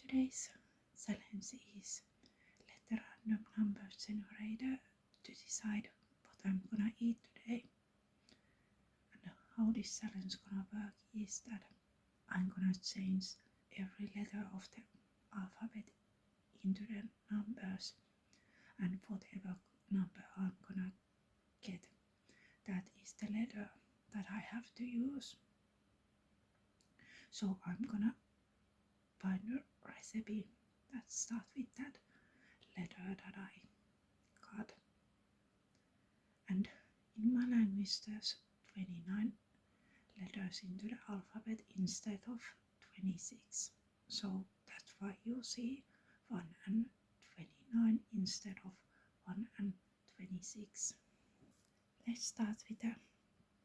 Today's challenge is let a random number generator to decide what I'm gonna eat today. And how this challenge gonna work is that I'm gonna change every letter of the alphabet into the numbers, and whatever number I'm gonna get, that is the letter that I have to use. So I'm gonna find a recipe that starts with that letter that I got. And in my language there's 29 letters into the alphabet instead of 26. So that's why you see 1 and 29 instead of 1 and 26. Let's start with the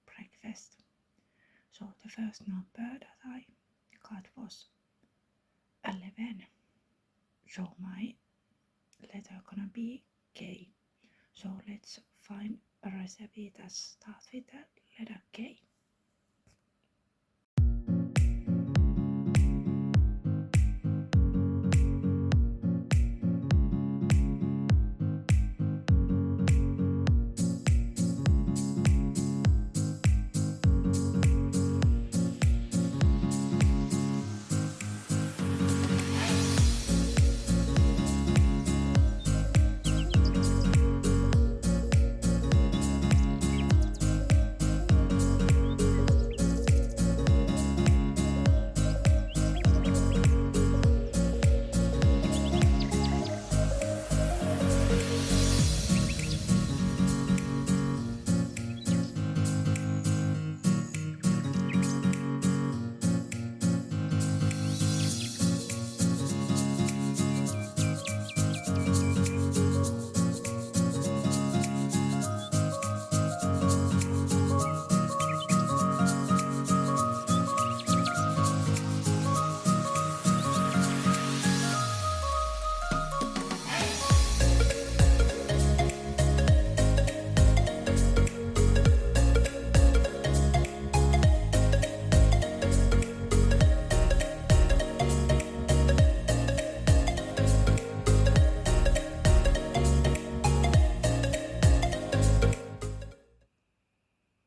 breakfast. So the first number that I got was 11. So my letter gonna be K. So let's find a recipe that starts with the letter K.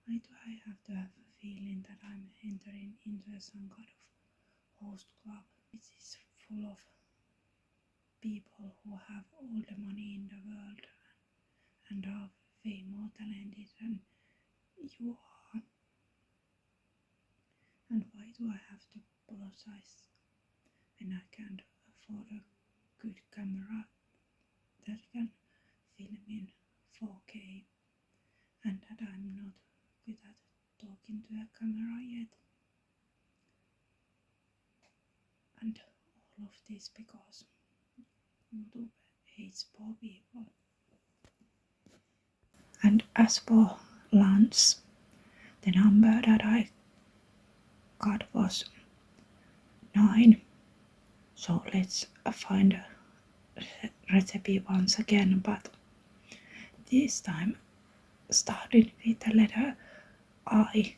Why do I have to have a feeling that I'm entering into some kind of host club which is full of people who have all the money in the world and are way more talented than you are? And why do I have to apologize when I can't afford a good camera that can film in 4K and that I'm not good at talking to a camera yet? And all of this because YouTube hates poor people. And as for lunch, the number that I got was 9. So let's find a recipe once again, but this time starting with the letter I.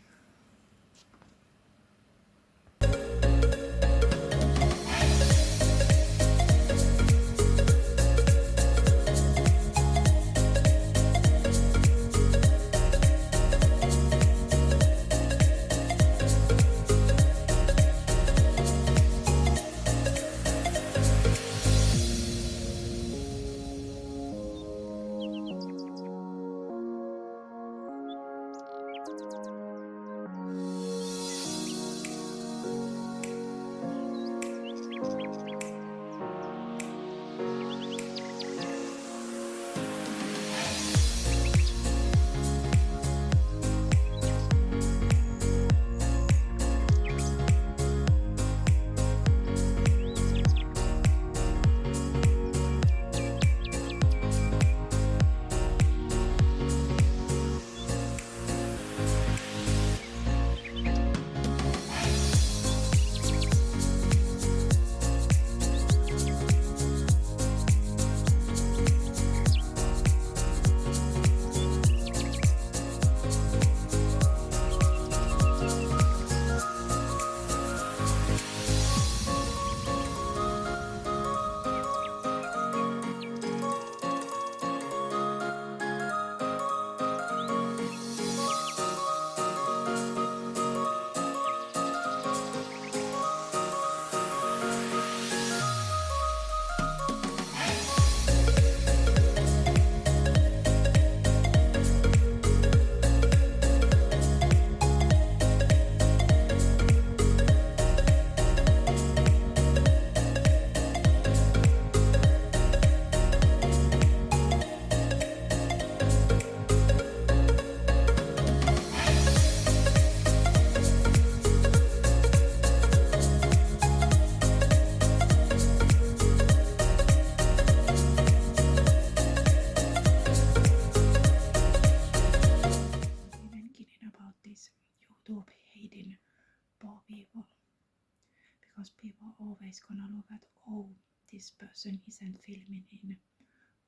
gonna look at, oh, this person isn't filming in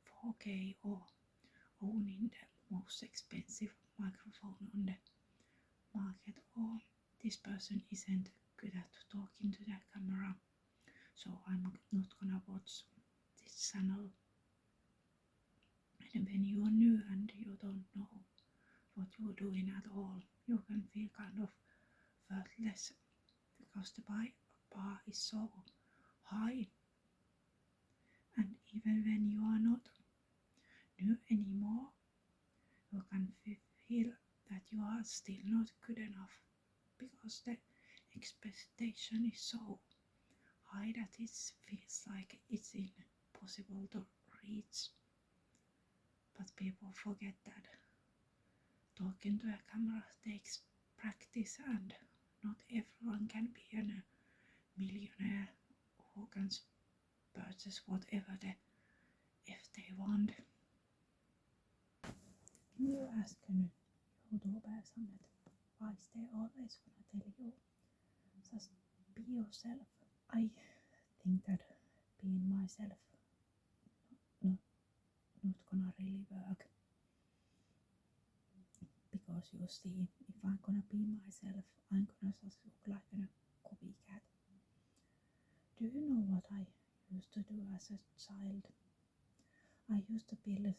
4K or owning the most expensive microphone on the market, or this person isn't good at talking to the camera, so I'm not gonna watch this channel. And when you're new and you don't know what you're doing at all, you can feel kind of worthless because the bar is so high. And even when you are not new anymore, you can feel that you are still not good enough because the expectation is so high that it feels like it's impossible to reach. But people forget that talking to a camera takes practice, and not everyone can be a millionaire who can purchase whatever if they want. You ask an YouTuber something, why is they always gonna tell you just be yourself? I think that being myself not gonna really work, because you see, if I'm gonna be myself, I'm gonna just look like a copycat. Do you know what I used to do as a child? I used to build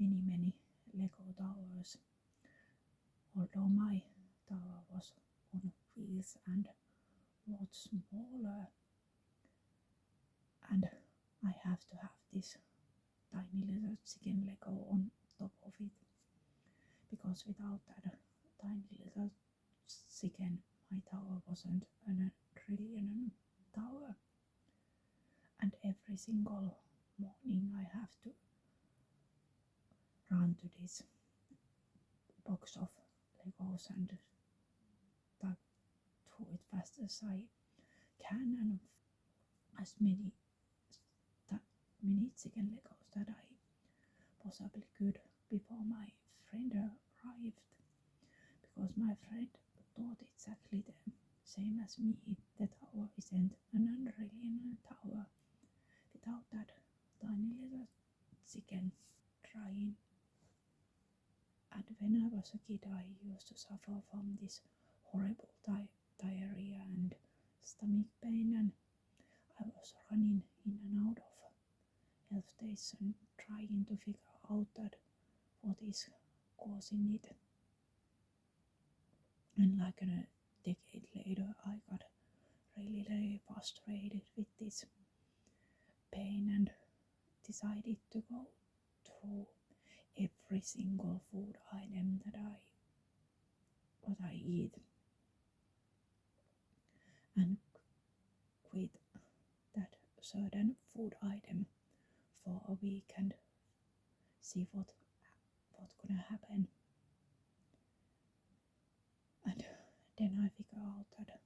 many Lego towers, although my tower was on wheels and lot smaller, and I have to have this tiny little chicken Lego on top of it, because without that tiny little chicken, my tower wasn't a trillion tower. And every single morning I have to run to this box of Legos and tug through it fast as I can, and as many chicken Legos that I possibly could before my friend arrived, because my friend thought exactly the same as me. The tower isn't an unreal tower without that tiny little chicken trying. And when I was a kid, I used to suffer from this horrible diarrhea and stomach pain, and I was running in and out of health station trying to figure out that what is causing it. And like a decade later, I got really frustrated with this pain and decided to go through every single food item that I eat, and quit that certain food item for a week and see what's gonna happen. And then I figure out that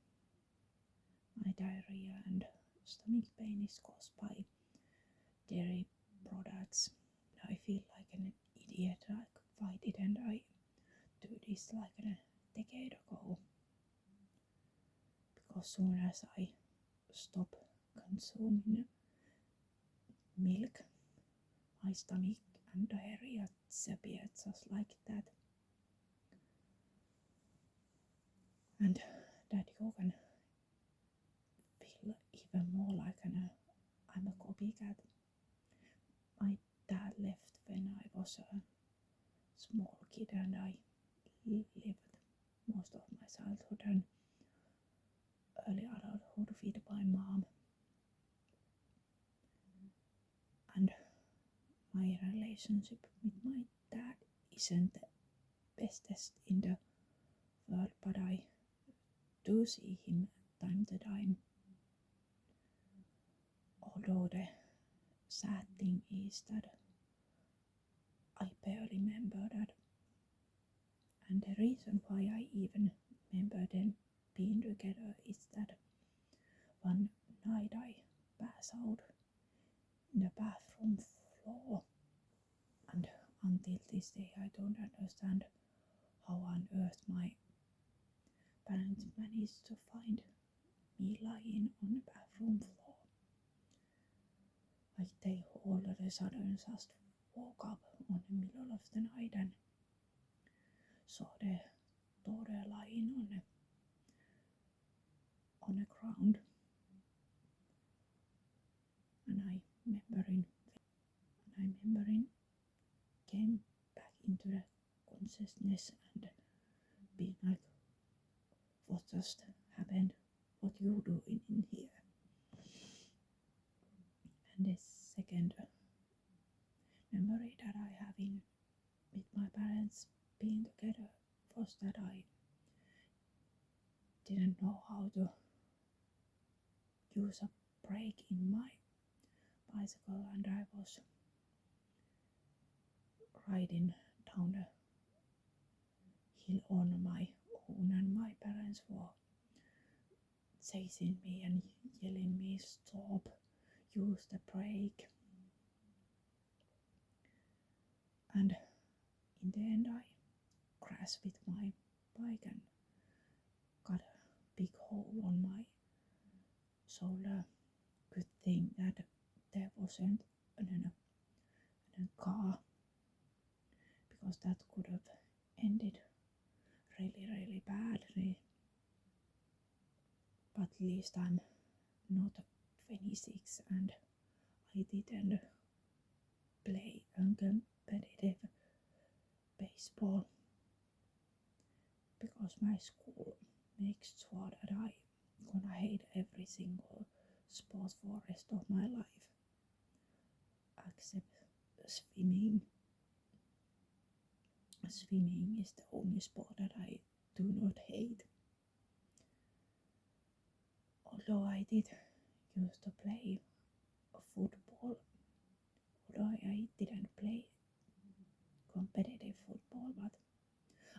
my diarrhea and stomach pain is caused by dairy products. I feel like an idiot. Like, why didn't I do this like a decade ago? Because soon as I stop consuming milk, my stomach and diarrhea disappeared just like that. And that you can feel even more like I'm a copycat. My dad left when I was a small kid, and I lived most of my childhood and early adulthood with my mom. And my relationship with my dad isn't the bestest in the world, but I do see him time to time. Although the sad thing is that I barely remember that. And the reason why I even remember them being together is that one night I passed out in the bathroom floor, and until this day I don't understand how on earth my parents managed to find me lying on the bathroom floor. Like they all of a sudden just woke up on the middle of the night and saw their daughter lying on the ground. And I remembering came back into the consciousness and being like, what just happened? What you doing in here? And the second memory that I have in with my parents being together was that I didn't know how to use a brake in my bicycle, and I was riding down the hill on my own, and my parents were chasing me and yelling me, stop, use the brake. And in the end I crashed with my bike and got a big hole on my shoulder. Good thing that there wasn't a car, because that could have ended really badly. But at least I'm not 26 and I didn't play competitive baseball, because my school makes sure that I gonna hate every single sport for the rest of my life, except swimming. Swimming is the only sport that I do not hate. Although I did used to play football, although I didn't play competitive football, but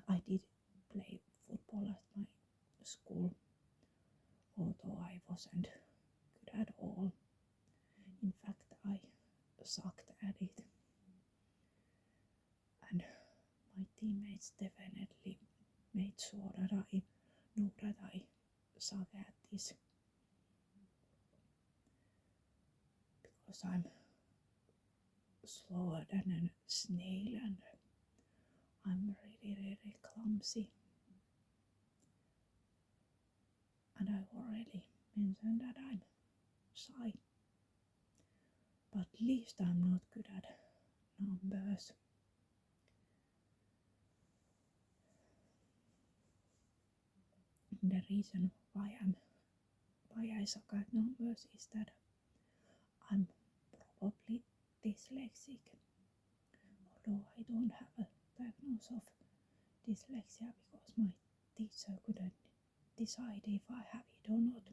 I did play football at my school, although I wasn't good at all. In fact, I sucked at it. And my teammates definitely made sure that I knew that I suck at this, because I'm slower than a snail and I'm really clumsy. And I already mentioned that I'm shy, but at least I'm not good at numbers. The reason why I suck at numbers is that I'm probably dyslexic, although I don't have a diagnosis of dyslexia because my teacher couldn't decide if I have it or not.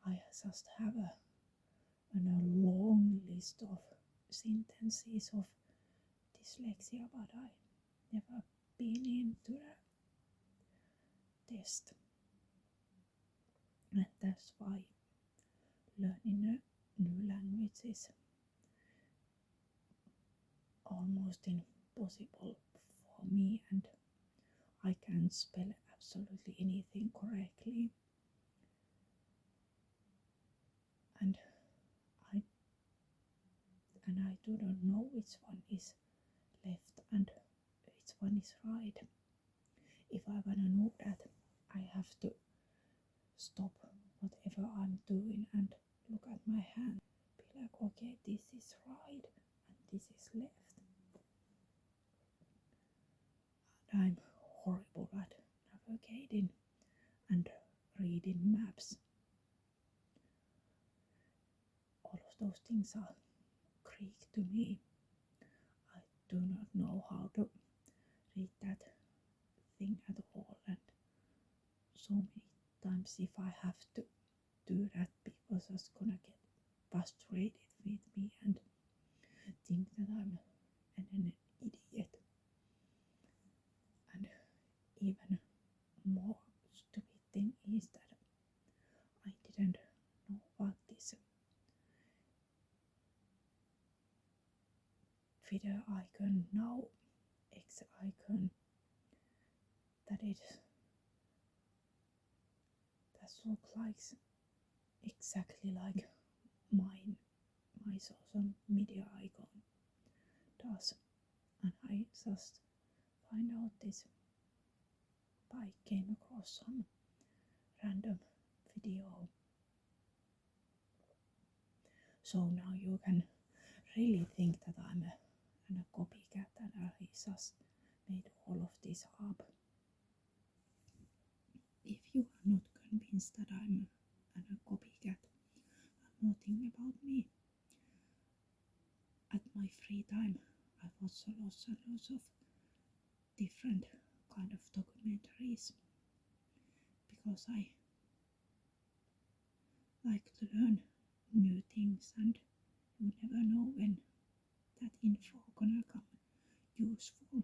I just have a long list of sentences of dyslexia, but I never been into the test. And that's why learning a new language is almost impossible for me, and I can't spell absolutely anything correctly. And I do not know which one is left and which one is right. If I wanna know that, I have to stop whatever I'm doing and look at my hand, be like, okay, this is right and this is left. And I'm horrible at navigating and reading maps. All of those things are Greek to me. I do not know how to read that thing at all, and so many times if I have to do that, people are just gonna get frustrated with me and think that I'm an idiot. And even more stupid thing is that I didn't know what this video icon now, X icon, that looks like exactly like mine, my social media icon does. And I just find out this by came across some random video. So now you can really think that I'm a copycat and I just made all of this up. If you are not convinced that I'm a copycat, nothing about me. At my free time, I watch lots and lots of different kind of documentaries because I like to learn new things, and you never know when that info gonna come useful.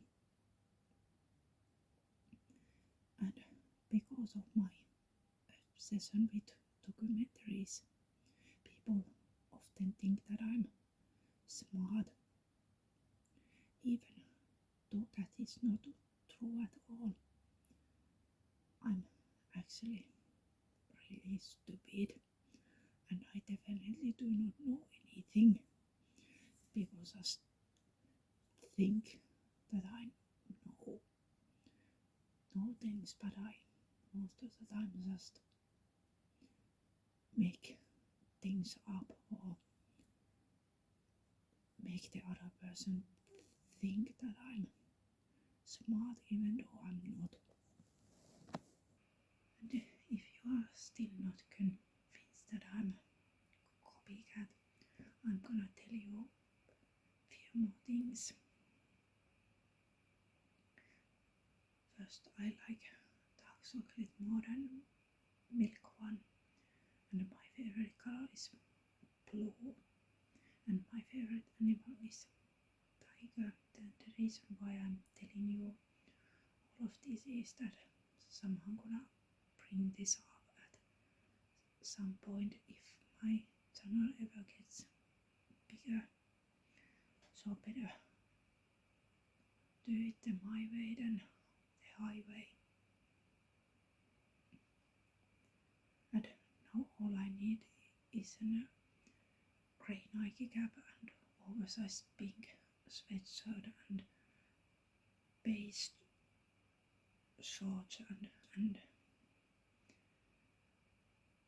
And because of my obsession with documentaries, people often think that I'm smart, even though that is not true at all. I'm actually really stupid, and I definitely do not know anything. People just think that I know things, but I most of the time just make things up or make the other person think that I'm smart even though I'm not. And if you are still not convinced that I'm a copycat, I'm gonna tell you a few more things. First, I like dark chocolate more than milk one, and my favorite color is blue, and my favorite animal is tiger. The reason why I'm telling you all of this is that somehow gonna bring this up at some point if my channel ever gets bigger. So better do it the my way than the highway. And now all I need is a grey Nike cap and oversized pink sweatshirt and beige shorts and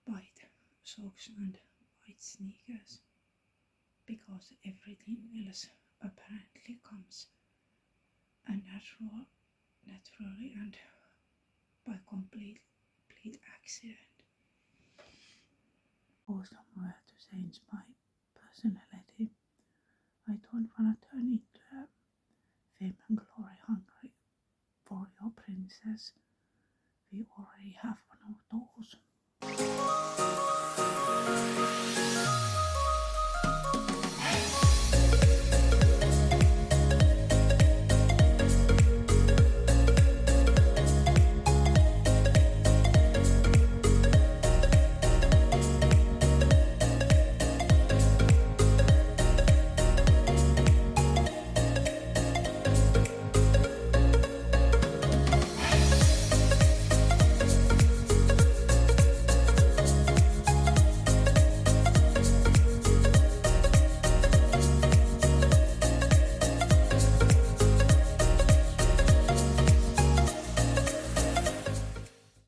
white socks and white sneakers, because everything else apparently comes naturally and by complete accident. Or somewhere to change my personality. I don't wanna turn into a fame and glory hungry warrior princess. We already have one of those.